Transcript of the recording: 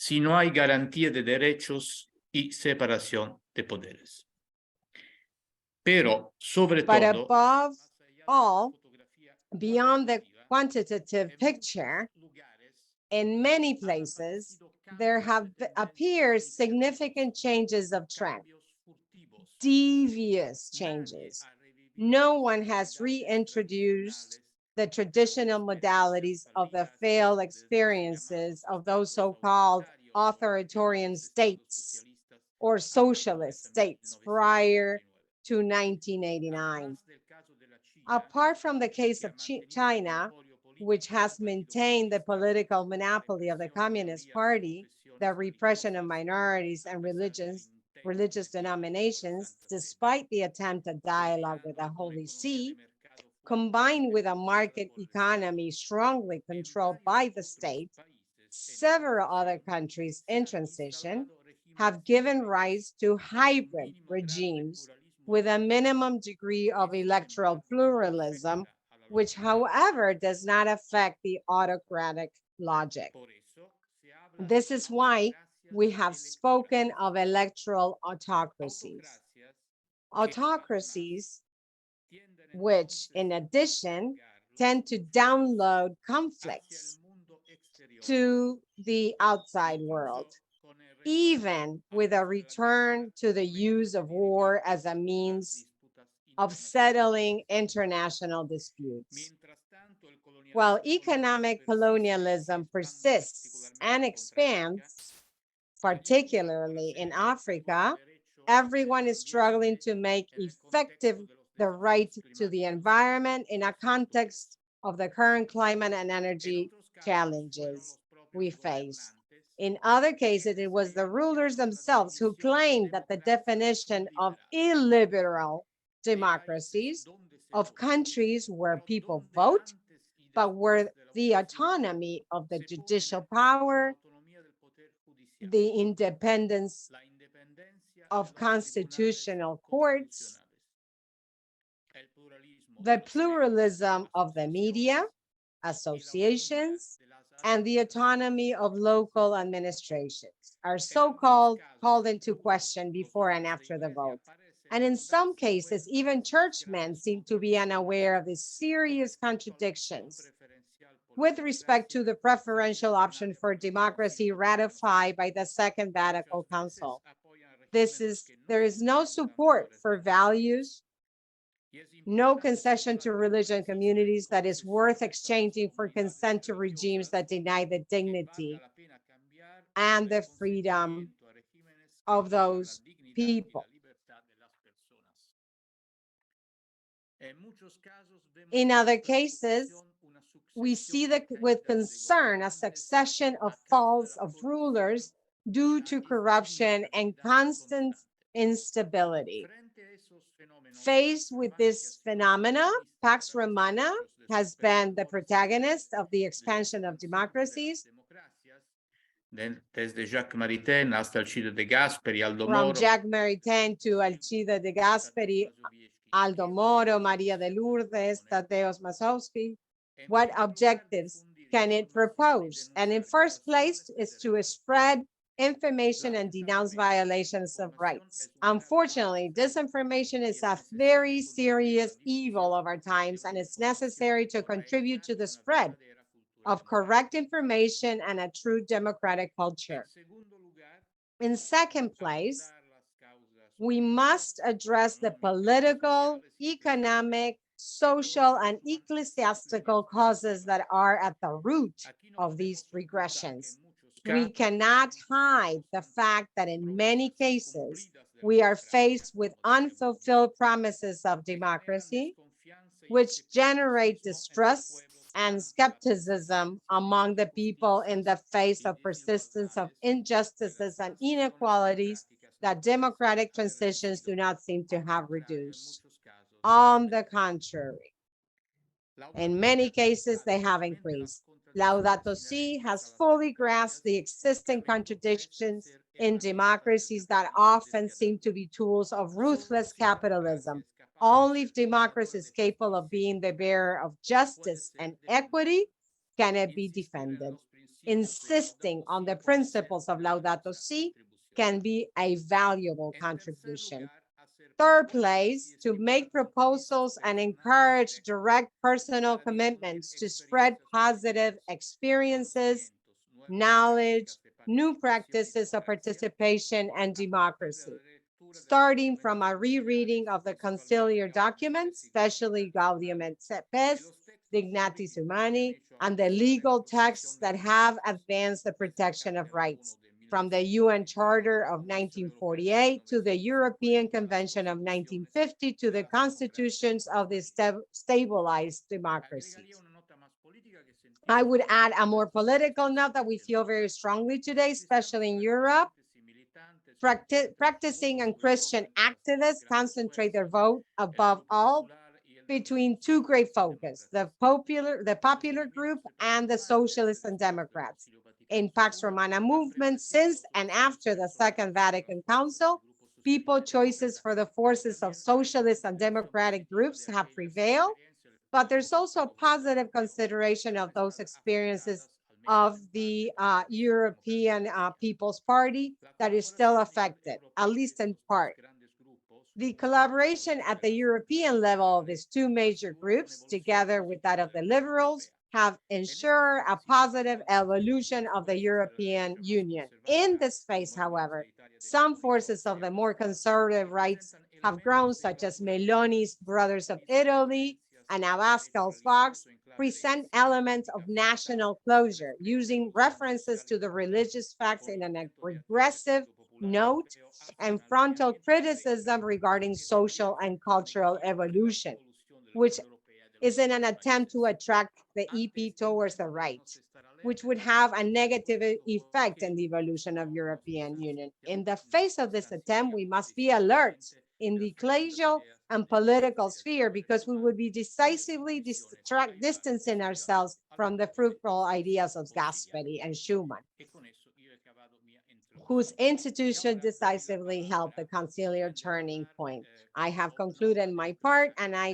si no hay garantía de derechos y separación de poderes. Pero, sobre But todo, above all, beyond the quantitative picture, in many places, there have appeared significant changes of trend, devious changes. No one has reintroduced the traditional modalities of the failed experiences of those so-called authoritarian states or socialist states prior to 1989. Apart from the case of China, which has maintained the political monopoly of the Communist Party, the repression of minorities and religious denominations, despite the attempt at dialogue with the Holy See, combined with a market economy strongly controlled by the state, several other countries in transition have given rise to hybrid regimes with a minimum degree of electoral pluralism, which, however, does not affect the autocratic logic. This is why we have spoken of electoral autocracies. Autocracies, which in addition tend to download conflicts to the outside world, even with a return to the use of war as a means of settling international disputes. While economic colonialism persists and expands, particularly in Africa, everyone is struggling to make effective the right to the environment in a context of the current climate and energy challenges we face. In other cases, it was the rulers themselves who claimed that the definition of illiberal democracies of countries where people vote, but where the autonomy of the judicial power, the independence of constitutional courts, the pluralism of the media, associations, and the autonomy of local administrations are called into question before and after the vote. And in some cases, even churchmen seem to be unaware of the serious contradictions with respect to the preferential option for democracy ratified by the Second Vatican Council. There is no support for values, no concession to religion communities that is worth exchanging for consent to regimes that deny the dignity and the freedom of those people. In other cases, we see that with concern a succession of falls of rulers due to corruption and constant instability. Faced with this phenomena, Pax Romana has been the protagonist of the expansion of democracies. Desde Jacques Maritain hasta Alcide De Gasperi, Aldo From Moro. Jacques Maritain to Alcide De Gasperi, Aldo Moro, Maria de Lourdes, Tadeusz Mazowski. What objectives can it propose? And in first place is to spread information and denounce violations of rights. Unfortunately, disinformation is a very serious evil of our times, and it's necessary to contribute to the spread of correct information and a true democratic culture. In second place, we must address the political, economic, social, and ecclesiastical causes that are at the root of these regressions. We cannot hide the fact that in many cases, we are faced with unfulfilled promises of democracy, which generate distrust and skepticism among the people in the face of persistence of injustices and inequalities that democratic transitions do not seem to have reduced. On the contrary, in many cases, they have increased. Laudato Si has fully grasped the existing contradictions in democracies that often seem to be tools of ruthless capitalism. Only if democracy is capable of being the bearer of justice and equity can it be defended. insisting on the principles of Laudato Si can be a valuable contribution. Third place, to make proposals and encourage direct personal commitments to spread positive experiences, knowledge, new practices of participation and democracy, starting from a rereading of the conciliar documents, especially Gaudium et Spes, Dignatis Humani, and the legal texts that have advanced the protection of rights, from the UN Charter of 1948 to the European Convention of 1950 to the constitutions of the stabilized democracies. I would add a more political note that we feel very strongly today, especially in Europe. Practicing and Christian activists concentrate their vote above all between two great focus, the popular group and the socialists and Democrats. In Pax Romana movement, since and after the Second Vatican Council, people choices for the forces of socialist and democratic groups have prevailed, but there's also a positive consideration of those experiences of the European People's Party that is still affected, at least in part. The collaboration at the European level of these two major groups, together with that of the liberals, have ensured a positive evolution of the European Union. In this phase, however, some forces of the more conservative rights have grown, such as Meloni's Brothers of Italy and Abascal's Vox, present elements of national closure, using references to the religious facts in a regressive note and frontal criticism regarding social and cultural evolution, which is in an attempt to attract the EP towards the right, which would have a negative effect in the evolution of European Union. In the face of this attempt, we must be alert in the ecclesial and political sphere, because we would be decisively distancing ourselves from the fruitful ideas of Gasperi and Schumann, whose institution decisively held the conciliar turning point. I have concluded my part, and I